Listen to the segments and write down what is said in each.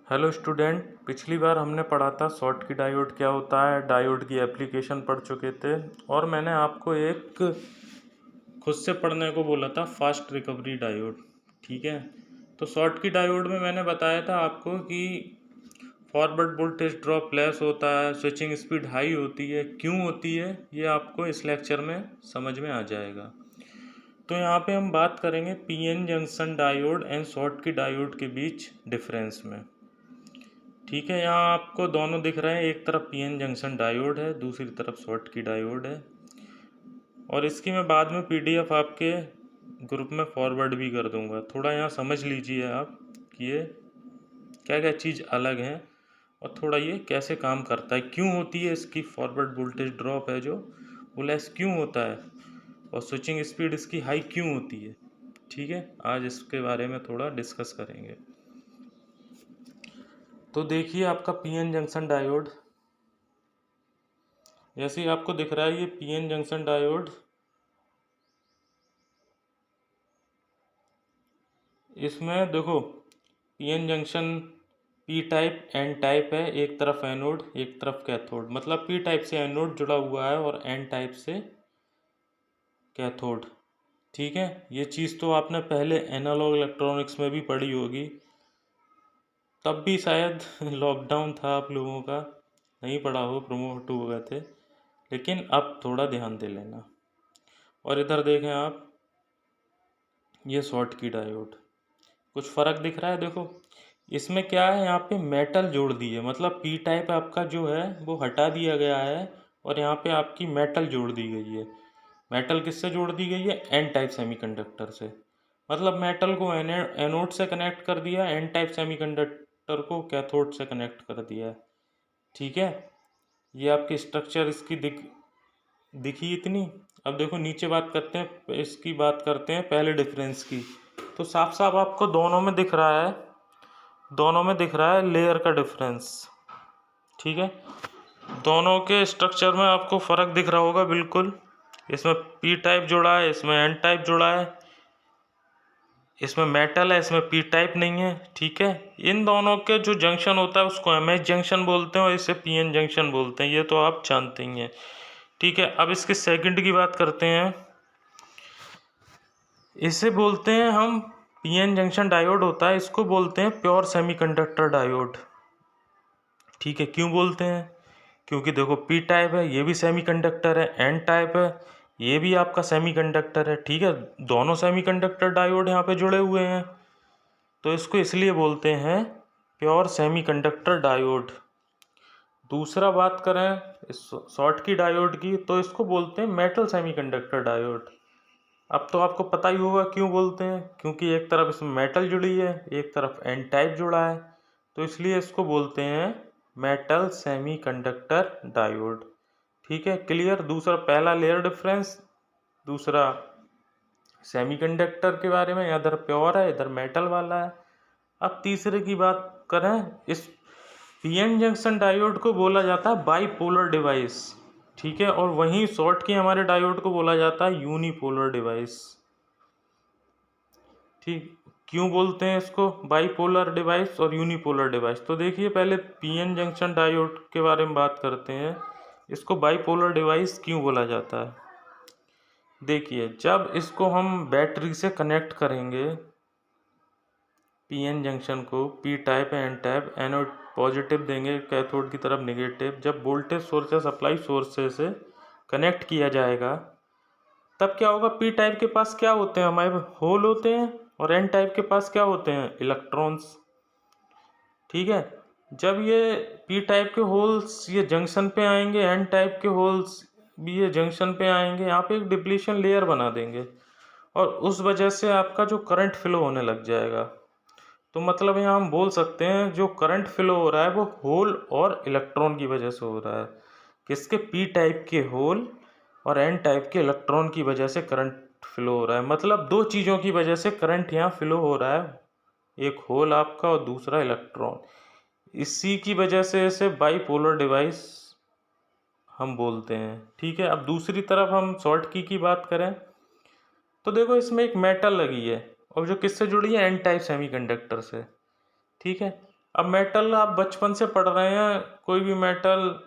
Hello student, पिछली बार हमने पढ़ा था शॉटकी डायोड क्या होता है। डायोड की एप्लीकेशन पढ़ चुके थे और मैंने आपको एक खुद से पढ़ने को बोला था, फास्ट रिकवरी डायोड। ठीक है, तो शॉटकी डायोड में मैंने बताया था आपको कि फॉरवर्ड वोल्टेज ड्रॉप लेस होता है, स्विचिंग स्पीड हाई होती है। क्यों होती है ये आपको इस लेक्चर में समझ में आ जाएगा। तो यहाँ पे हम बात करेंगे PN junction diode and Schottky diode के बीच डिफरेंस में। ठीक है, यहाँ आपको दोनों दिख रहे हैं, एक तरफ पीएन जंक्शन डायोड है, दूसरी तरफ शॉटकी डायोड है। और इसकी मैं बाद में पीडीएफ आपके ग्रुप में फॉरवर्ड भी कर दूंगा। थोड़ा यहाँ समझ लीजिए आप कि ये क्या क्या चीज़ अलग है और थोड़ा ये कैसे काम करता है, क्यों होती है इसकी फॉरवर्ड वोल्टेज ड्रॉप है जो वो लेस क्यों होता है, और स्विचिंग स्पीड इसकी हाई क्यों होती है। ठीक है, आज इसके बारे में थोड़ा डिस्कस करेंगे। तो देखिए आपका पीएन जंक्शन डायोड, जैसे ही आपको दिख रहा है ये पीएन जंक्शन डायोड। इसमें देखो PN junction P type N type है, एक तरफ एनोड एक तरफ कैथोड, मतलब पी टाइप से एनोड जुड़ा हुआ है और एन टाइप से कैथोड। ठीक है, ये चीज़ तो आपने पहले एनालॉग इलेक्ट्रॉनिक्स में भी पढ़ी होगी, तब भी शायद लॉकडाउन था आप लोगों का, नहीं पढ़ा हो, प्रमोट हो गए थे, लेकिन अब थोड़ा ध्यान दे लेना। और इधर देखें आप, ये शॉटकी डायोड, कुछ फ़र्क दिख रहा है। देखो इसमें क्या है, यहाँ पे मेटल जोड़ दी है, मतलब पी टाइप आपका जो है वो हटा दिया गया है और यहाँ पे आपकी मेटल जोड़ दी गई है। मेटल किससे जोड़ दी गई है? एन टाइप सेमीकंडक्टर से। मतलब मेटल को एनोड से कनेक्ट कर दिया, एन टाइप सेमीकंडक्टर को कैथोड से कनेक्ट कर दिया है। ठीक है, ये आपकी स्ट्रक्चर इसकी दिखी इतनी। अब देखो नीचे बात करते हैं, इसकी बात करते हैं पहले डिफरेंस की। तो साफ साफ आपको दोनों में दिख रहा है, दोनों में दिख रहा है लेयर का डिफरेंस। ठीक है, दोनों के स्ट्रक्चर में आपको फ़र्क दिख रहा होगा बिल्कुल। इसमें पी टाइप जुड़ा है, इसमें एन टाइप जुड़ा है, इसमें मेटल है, इसमें पी टाइप नहीं है। ठीक है, इन दोनों के जो जंक्शन होता है उसको एम एच जंक्शन बोलते हैं और इसे पी एन जंक्शन बोलते हैं, ये तो आप जानते ही हैं। ठीक है, अब इसके सेकंड की बात करते हैं। इसे बोलते हैं हम, पीएन जंक्शन डायोड होता है, इसको बोलते हैं प्योर सेमीकंडक्टर डायोड। ठीक है, क्यों बोलते हैं? क्योंकि देखो पी टाइप है, ये भी सेमीकंडक्टर है, एन टाइप है, ये भी आपका सेमीकंडक्टर है। ठीक है, दोनों सेमीकंडक्टर डायोड यहाँ पे जुड़े हुए हैं, तो इसको इसलिए बोलते हैं प्योर सेमीकंडक्टर डायोड। दूसरा बात करें शॉटकी डायोड की, तो इसको बोलते हैं मेटल सेमीकंडक्टर डायोड। अब तो आपको पता ही होगा क्यों बोलते हैं, क्योंकि एक तरफ इसमें मेटल जुड़ी है, एक तरफ एन टाइप जुड़ा है, तो इसलिए इसको बोलते हैं मेटल सेमीकंडक्टर डायोड। ठीक है, क्लियर। दूसरा पहला लेयर डिफरेंस, दूसरा सेमीकंडक्टर के बारे में, इधर प्योर है इधर मेटल वाला है। अब तीसरे की बात करें, इस पीएन जंक्शन डायोड को बोला जाता है बाईपोलर डिवाइस। ठीक है, और वहीं शॉर्ट के हमारे डायोड को बोला जाता है यूनिपोलर डिवाइस। ठीक, क्यों बोलते हैं इसको बाईपोलर डिवाइस और यूनिपोलर डिवाइस? तो देखिए पहले पीएन जंक्शन डायोड के बारे में बात करते हैं, इसको बाईपोलर डिवाइस क्यों बोला जाता है। देखिए जब इसको हम बैटरी से कनेक्ट करेंगे, पीएन जंक्शन को, P type N type, anode positive देंगे, कैथोड की तरफ नेगेटिव, जब वोल्टेज सोर्स या सप्लाई सोर्स से कनेक्ट किया जाएगा तब क्या होगा? पी टाइप के पास क्या होते हैं? हमारे होल होते हैं, और एन टाइप के पास क्या होते हैं? इलेक्ट्रॉन्स। ठीक है, जब ये पी टाइप के होल्स ये जंक्शन पे आएंगे, एन टाइप के होल्स भी ये जंक्शन पे आएंगे, यहाँ पे एक डिप्लीशन लेयर बना देंगे और उस वजह से आपका जो करंट फ्लो होने लग जाएगा। तो मतलब यहाँ हम बोल सकते हैं जो करंट फ्लो हो रहा है वो होल और इलेक्ट्रॉन की वजह से हो रहा है। किसके? पी टाइप के होल और एन टाइप के इलेक्ट्रॉन की वजह से करंट फ्लो हो रहा है। मतलब दो चीज़ों की वजह से करंट यहाँ फ्लो हो रहा है, एक होल आपका और दूसरा इलेक्ट्रॉन। इसी की वजह से इसे बाईपोलर डिवाइस हम बोलते हैं। ठीक है, अब दूसरी तरफ हम शॉर्ट की बात करें तो देखो इसमें एक मेटल लगी है और जो किससे जुड़ी है? एन टाइप सेमीकंडक्टर से। ठीक है, अब मेटल आप बचपन से पढ़ रहे हैं, कोई भी मेटल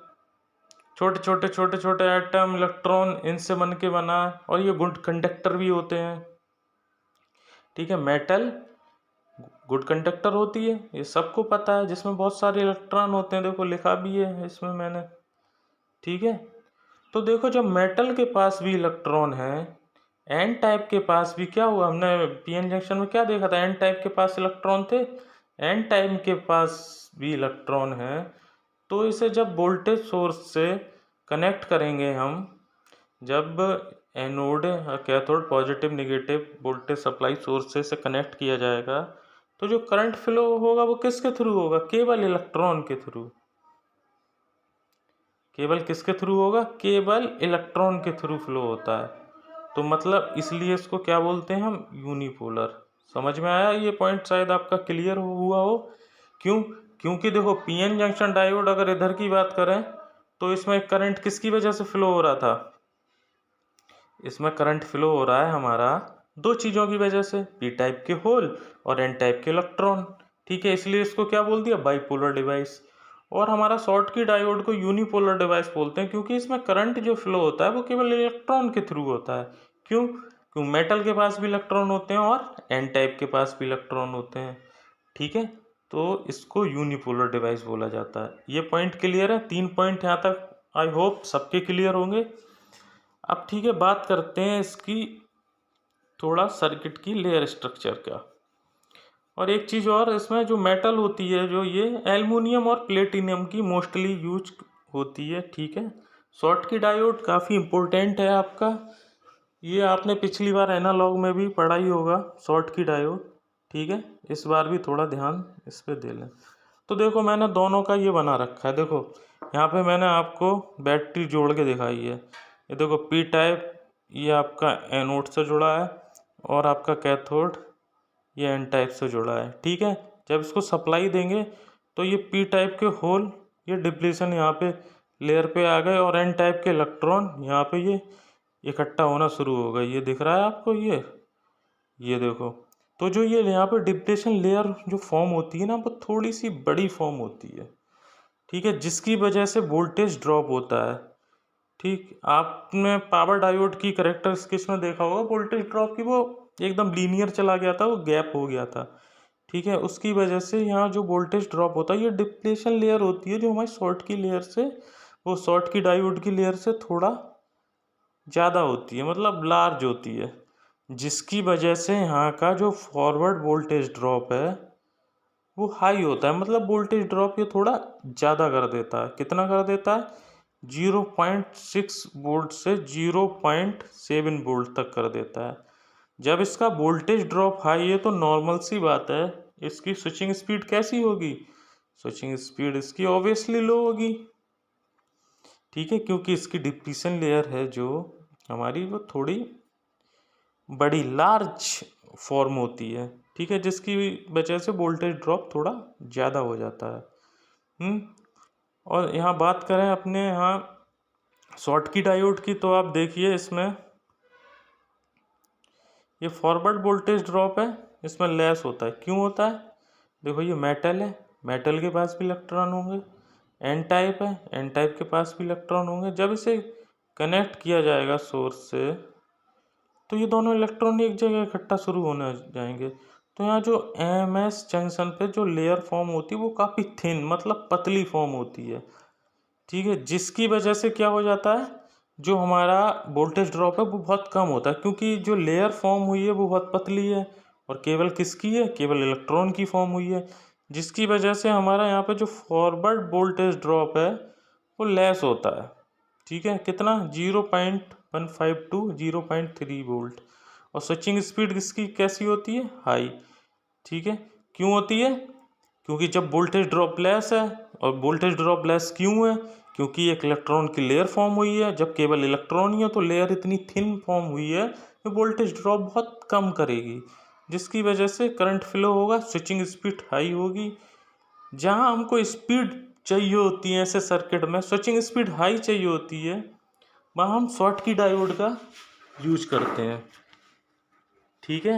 छोटे छोटे एटम इलेक्ट्रॉन इनसे बन के बना, और ये गुड कंडक्टर भी होते हैं। ठीक है, मेटल गुड कंडक्टर होती है, ये सबको पता है, जिसमें बहुत सारे इलेक्ट्रॉन होते हैं, देखो लिखा भी है इसमें मैंने। ठीक है, तो देखो जब मेटल के पास भी इलेक्ट्रॉन है, एन टाइप के पास भी क्या हुआ, हमने पीएन जंक्शन में क्या देखा था, एन टाइप के पास इलेक्ट्रॉन थे, एन टाइप के पास भी इलेक्ट्रॉन है, तो इसे जब वोल्टेज सोर्स से कनेक्ट करेंगे हम, जब anode cathode positive negative voltage supply source से कनेक्ट किया जाएगा, तो जो करंट फ्लो होगा वो किसके थ्रू होगा, केवल इलेक्ट्रॉन के थ्रू। केवल किसके थ्रू होगा, केवल इलेक्ट्रॉन के थ्रू फ्लो होता है। तो मतलब इसलिए इसको क्या बोलते हैं हम, यूनिपोलर। समझ में आया ये पॉइंट, शायद आपका क्लियर हुआ हो। क्यों, क्योंकि देखो पीएन जंक्शन डायोड अगर इधर की बात करें तो इसमें करंट किसकी वजह से फ्लो हो रहा था, इसमें करंट फ्लो हो रहा है हमारा दो चीज़ों की वजह से, पी टाइप के होल और एन टाइप के इलेक्ट्रॉन। ठीक है, इसलिए इसको क्या बोल दिया, बाइपोलर डिवाइस। और हमारा शॉर्ट की डायोड को यूनिपोलर डिवाइस बोलते हैं, क्योंकि इसमें करंट जो फ्लो होता है वो केवल इलेक्ट्रॉन के थ्रू होता है। क्यों, क्यों मेटल के पास भी इलेक्ट्रॉन होते हैं और एन टाइप के पास भी इलेक्ट्रॉन होते हैं। ठीक है, तो इसको यूनिपोलर डिवाइस बोला जाता है। ये पॉइंट क्लियर है, 3 पॉइंट यहाँ तक आई होप सबके क्लियर होंगे। अब ठीक है, बात करते हैं इसकी थोड़ा सर्किट की लेयर स्ट्रक्चर का। और एक चीज़ और, इसमें जो मेटल होती है जो ये एल्युमिनियम और प्लेटिनियम की मोस्टली यूज होती है। ठीक है, शॉर्ट की डायोड काफ़ी इम्पोर्टेंट है आपका, ये आपने पिछली बार एनालॉग में भी पढ़ा ही होगा शॉर्ट की डायोड। ठीक है, इस बार भी थोड़ा ध्यान इस पर दे लें। तो देखो मैंने दोनों का ये बना रखा है, देखो यहाँ पे मैंने आपको बैटरी जोड़ के दिखाई है। ये देखो पी टाइप ये आपका एनोड से जुड़ा है, और आपका कैथोड ये एन टाइप से जुड़ा है। ठीक है, जब इसको सप्लाई देंगे तो ये पी टाइप के होल ये डिप्लीशन यहाँ पे लेयर पे आ गए, और एन टाइप के इलेक्ट्रॉन यहाँ पे ये इकट्ठा होना शुरू हो गए। ये दिख रहा है आपको, ये देखो। तो जो ये यहाँ पे डिप्लीशन लेयर जो फॉर्म होती है ना, वो थोड़ी सी बड़ी फॉर्म होती है। ठीक है, जिसकी वजह से वोल्टेज ड्रॉप होता है। ठीक, आपने पावर डायोड की कैरेक्टरिस्टिक्स में देखा होगा, वोल्टेज ड्रॉप की वो एकदम लीनियर चला गया था, वो गैप हो गया था। ठीक है, उसकी वजह से यहाँ जो वोल्टेज ड्रॉप होता है, ये डिप्लीशन लेयर होती है जो हमारी शॉर्ट की लेयर से, वो शॉर्ट की डायोड की लेयर से थोड़ा ज़्यादा होती है, मतलब लार्ज होती है, जिसकी वजह से यहाँ का जो फॉरवर्ड वोल्टेज ड्रॉप है वो हाई होता है। मतलब वोल्टेज ड्रॉप ये थोड़ा ज़्यादा कर देता है। कितना कर देता है, 0.6 वोल्ट से 0.7 वोल्ट तक कर देता है। जब इसका वोल्टेज ड्रॉप हाई है तो नॉर्मल सी बात है, इसकी स्विचिंग स्पीड कैसी होगी, स्विचिंग स्पीड इसकी ऑब्वियसली लो होगी। ठीक है, क्योंकि इसकी डिप्लीशन लेयर है जो हमारी, वो थोड़ी बड़ी लार्ज फॉर्म होती है। ठीक है, जिसकी वजह से वोल्टेज ड्रॉप थोड़ा ज़्यादा हो जाता है। और यहाँ बात करें अपने यहाँ शॉर्ट की डायोड की, तो आप देखिए इसमें ये फॉरवर्ड वोल्टेज ड्रॉप है, इसमें लेस होता है। क्यों होता है, देखो ये मेटल है, मेटल के पास भी इलेक्ट्रॉन होंगे, एन टाइप है, एन टाइप के पास भी इलेक्ट्रॉन होंगे। जब इसे कनेक्ट किया जाएगा सोर्स से, तो ये दोनों इलेक्ट्रॉन एक जगह इकट्ठा शुरू होने जाएंगे। तो यहाँ जो एम एस जंक्शन पे जो लेयर फॉर्म होती है वो काफ़ी थिन, मतलब पतली फॉर्म होती है। ठीक है, जिसकी वजह से क्या हो जाता है, जो हमारा वोल्टेज ड्रॉप है वो बहुत कम होता है, क्योंकि जो लेयर फॉर्म हुई है वो बहुत पतली है, और केवल किसकी है, केवल इलेक्ट्रॉन की फॉर्म हुई है, जिसकी वजह से हमारा यहाँ पे जो फॉरवर्ड वोल्टेज ड्रॉप है वो लेस होता है। ठीक है, कितना, 0.15 टू 0.3 वोल्ट। और स्विचिंग स्पीड किसकी कैसी होती है, हाई। ठीक है, क्यों होती है, क्योंकि जब वोल्टेज ड्रॉप लेस है, और वोल्टेज ड्रॉप लेस क्यों है, क्योंकि एक इलेक्ट्रॉन की लेयर फॉर्म हुई है। जब केवल इलेक्ट्रॉन ही है तो लेयर इतनी थिन फॉर्म हुई है कि वोल्टेज ड्रॉप बहुत कम करेगी, जिसकी वजह से करंट फ्लो होगा, स्विचिंग स्पीड हाई होगी। जहाँ हमको स्पीड चाहिए होती है ऐसे सर्किट में, स्विचिंग स्पीड हाई चाहिए होती है, वहाँ हम शॉर्ट की डायोड का यूज करते हैं। ठीक है,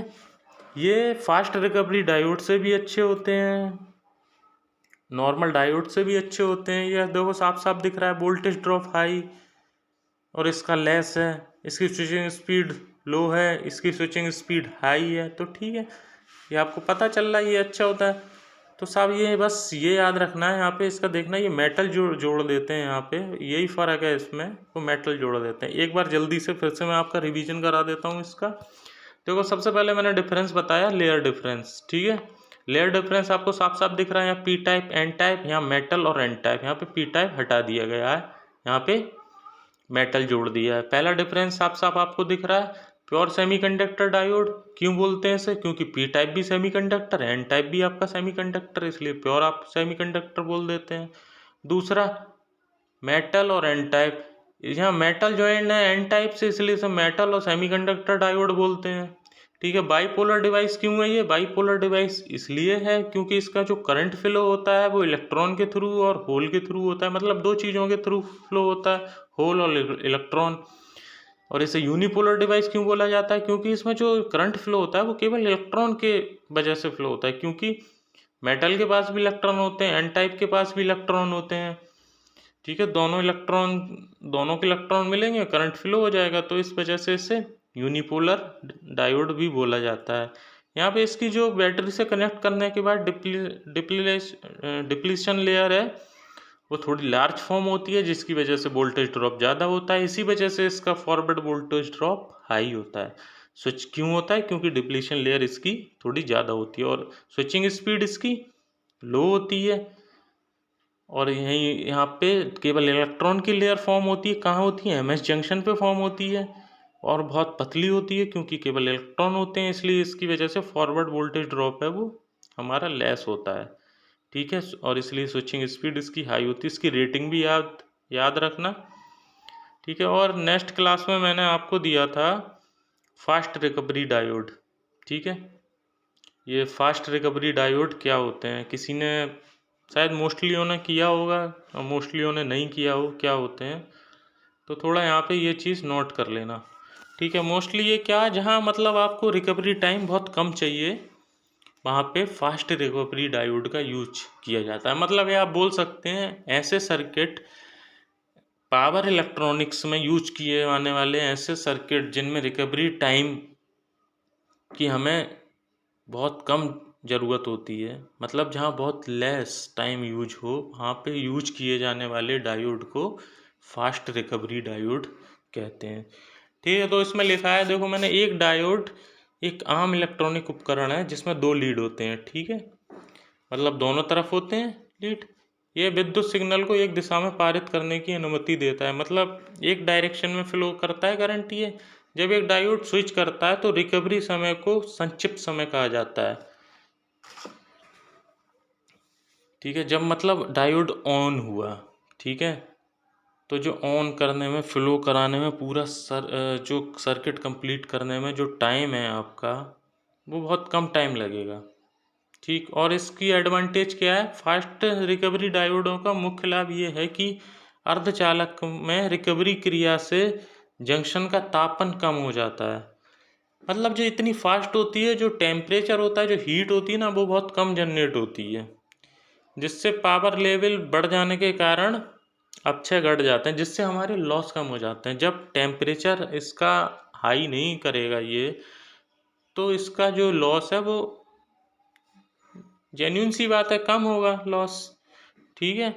ये फास्ट रिकवरी डायोड से भी अच्छे होते हैं। नॉर्मल डायोड से भी अच्छे होते हैं। ये देखो साफ साफ दिख रहा है वोल्टेज ड्रॉप हाई और इसका लेस है, इसकी स्विचिंग स्पीड लो है, इसकी स्विचिंग स्पीड हाई है। तो ठीक है, ये आपको पता चल रहा है, ये अच्छा होता है। तो साहब ये बस ये याद रखना है यहाँ पे, इसका देखना ये मेटल जोड़ देते हैं यहाँ पे, यही फ़र्क है इसमें, वो मेटल जोड़ देते हैं। एक बार जल्दी से फिर से मैं आपका रिवीजन करा देता हूँ इसका। देखो सबसे पहले मैंने डिफरेंस बताया, लेयर डिफरेंस, ठीक है। लेयर डिफरेंस आपको साफ साफ दिख रहा है, यहाँ पी टाइप एन टाइप, यहाँ मेटल और एन टाइप, यहाँ पे पी टाइप हटा दिया गया है, यहाँ पे मेटल जोड़ दिया है। पहला डिफरेंस साफ साफ आपको दिख रहा है, प्योर सेमीकंडक्टर डायोड। क्यों बोलते हैं इसे? क्योंकि पी टाइप भी सेमीकंडक्टर है, एन टाइप भी आपका सेमीकंडक्टर है, इसलिए प्योर आप सेमीकंडक्टर बोल देते हैं। दूसरा मेटल और एन टाइप, यहाँ मेटल ज्वाइंट है एन टाइप से, इसलिए इसे मेटल और सेमीकंडक्टर डायोड बोलते हैं, ठीक है। बाईपोलर डिवाइस क्यों है ये? बाईपोलर डिवाइस इसलिए है क्योंकि इसका जो करंट फ्लो होता है वो इलेक्ट्रॉन के थ्रू और होल के थ्रू होता है, मतलब दो चीज़ों के थ्रू फ्लो होता है, होल और इलेक्ट्रॉन। और इसे यूनिपोलर डिवाइस क्यों बोला जाता है? क्योंकि इसमें जो करंट फ्लो होता है वो केवल इलेक्ट्रॉन के वजह से फ्लो होता है, क्योंकि मेटल के पास भी इलेक्ट्रॉन होते हैं, एन टाइप के पास भी इलेक्ट्रॉन होते हैं, ठीक है। दोनों के इलेक्ट्रॉन मिलेंगे, करंट फ्लो हो जाएगा, तो इस वजह से इसे यूनिपोलर डायोड भी बोला जाता है। यहाँ पे इसकी जो बैटरी से कनेक्ट करने के बाद डिप्लीशन लेयर है वो थोड़ी लार्ज फॉर्म होती है, जिसकी वजह से वोल्टेज ड्रॉप ज़्यादा होता है, इसी वजह से इसका फॉरवर्ड वोल्टेज ड्रॉप हाई होता है। स्विच क्यों होता है? क्योंकि डिप्लीशन लेयर इसकी थोड़ी ज़्यादा होती है और स्विचिंग स्पीड इसकी लो होती है। और यहाँ पे केवल इलेक्ट्रॉन की लेयर फॉर्म होती है, कहाँ होती है? एमएस जंक्शन पे फॉर्म होती है और बहुत पतली होती है, क्योंकि केवल इलेक्ट्रॉन होते हैं, इसलिए इसकी वजह से फॉरवर्ड वोल्टेज ड्रॉप है वो हमारा लेस होता है, ठीक है। और इसलिए स्विचिंग स्पीड इसकी हाई होती है, इसकी रेटिंग भी याद रखना, ठीक है। और नेक्स्ट क्लास में मैंने आपको दिया था फास्ट रिकवरी डायोड, ठीक है। ये फास्ट रिकवरी डायोड क्या होते हैं, किसी ने शायद मोस्टलियों ने किया होगा और मोस्टलियों ने नहीं किया हो क्या होते हैं, तो थोड़ा यहाँ पे ये चीज़ नोट कर लेना, ठीक है। मोस्टली ये क्या, जहाँ मतलब आपको रिकवरी टाइम बहुत कम चाहिए वहाँ पे फास्ट रिकवरी डायोड का यूज किया जाता है। मतलब ये आप बोल सकते हैं ऐसे सर्किट, पावर इलेक्ट्रॉनिक्स में यूज किए जाने वाले ऐसे सर्किट जिनमें रिकवरी टाइम की हमें बहुत कम ज़रूरत होती है, मतलब जहाँ बहुत लेस टाइम यूज हो, वहाँ पे यूज किए जाने वाले डायोड को फास्ट रिकवरी डायोड कहते हैं, ठीक है। तो इसमें लिखा है, देखो मैंने एक डायोड एक आम इलेक्ट्रॉनिक उपकरण है जिसमें दो लीड होते हैं, ठीक है, मतलब दोनों तरफ होते हैं लीड। ये विद्युत सिग्नल को एक दिशा में पारित करने की अनुमति देता है, मतलब एक डायरेक्शन में फ्लो करता है करंट। ये जब एक डायोड स्विच करता है तो रिकवरी समय को संक्षिप्त समय कहा जाता है, ठीक है। जब मतलब डायोड ऑन हुआ, ठीक है, तो जो ऑन करने में, फ्लो कराने में, पूरा जो सर्किट कंप्लीट करने में जो टाइम है आपका वो बहुत कम टाइम लगेगा, ठीक। और इसकी एडवांटेज क्या है? फास्ट रिकवरी डायोडों का मुख्य लाभ ये है कि अर्धचालक में रिकवरी क्रिया से जंक्शन का तापन कम हो जाता है, मतलब जो इतनी फास्ट होती है, जो टेम्परेचर होता है, जो हीट होती है ना, वो बहुत कम जनरेट होती है, जिससे पावर लेवल बढ़ जाने के कारण अपक्षय घट जाते हैं, जिससे हमारे लॉस कम हो जाते हैं। जब टेम्परेचर इसका हाई नहीं करेगा ये, तो इसका जो लॉस है वो जेन्युइन सी बात है, कम होगा लॉस, ठीक है।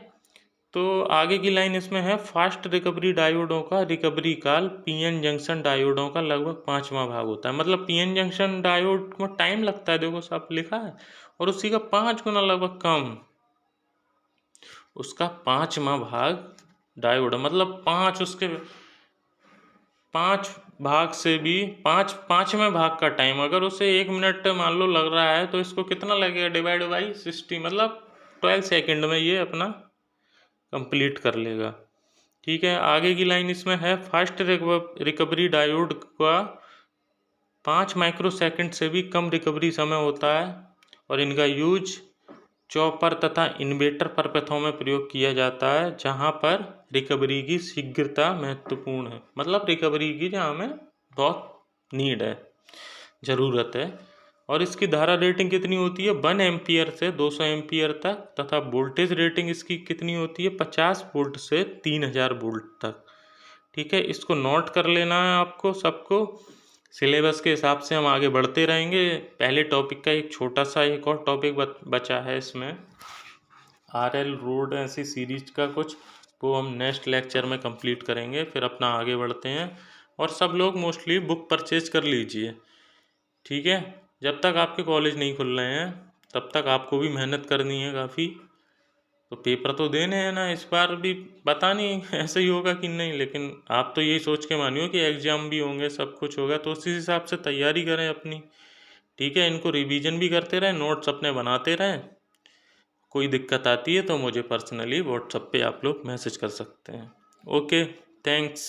तो आगे की लाइन इसमें है, फास्ट रिकवरी डायोडों का रिकवरी काल पीएन जंक्शन डायोडों का लगभग 5वां भाग होता है, मतलब पीएन जंक्शन डायोड में टाइम लगता है, देखो सब लिखा है, और उसी का 5 गुना लगभग कम उसका 5वां भाग डायोड, मतलब 5 भाग से भी 5वें भाग का टाइम, अगर उसे 1 मिनट मान लो लग रहा है, तो इसको कितना लगेगा? डिवाइड बाई 60, मतलब 12 सेकेंड में ये अपना कंप्लीट कर लेगा, ठीक है। आगे की लाइन इसमें है, फास्ट रिकवरी डायोड का 5 माइक्रोसेकंड से भी कम रिकवरी समय होता है, और इनका यूज चॉपर तथा इन्वेटर परपथों में प्रयोग किया जाता है, जहाँ पर रिकवरी की शीघ्रता महत्वपूर्ण है, मतलब रिकवरी की जहाँ हमें बहुत नीड है, ज़रूरत है, और इसकी धारा रेटिंग कितनी होती है 1 एम्पियर से 200 एम्पियर तक, तथा वोल्टेज रेटिंग इसकी कितनी होती है 50 वोल्ट से 3000 वोल्ट तक। ठीक है, इसको नोट कर लेना है आपको सबको। सिलेबस के हिसाब से हम आगे बढ़ते रहेंगे। पहले टॉपिक का एक छोटा सा एक और टॉपिक बचा है इसमें, RL रोड ऐसी सीरीज का कुछ, वो हम नेक्स्ट लेक्चर में कंप्लीट करेंगे। फिर अपना आगे बढ़ते हैं। और सब लोग मोस्टली बुक परचेज कर लीजिए, ठीक है। जब तक आपके कॉलेज नहीं खुल रहे हैं तब तक आपको भी मेहनत करनी है काफ़ी। तो पेपर तो देने हैं ना इस बार भी, पता नहीं ऐसे ही होगा कि नहीं, लेकिन आप तो यही सोच के मानियो कि एग्ज़ाम भी होंगे, सब कुछ होगा, तो उसी हिसाब से तैयारी करें अपनी। ठीक है, इनको रिवीजन भी करते रहें, नोट्स अपने बनाते रहें। कोई दिक्कत आती है तो मुझे पर्सनली व्हाट्सएप पे आप लोग मैसेज कर सकते हैं। Okay, thanks.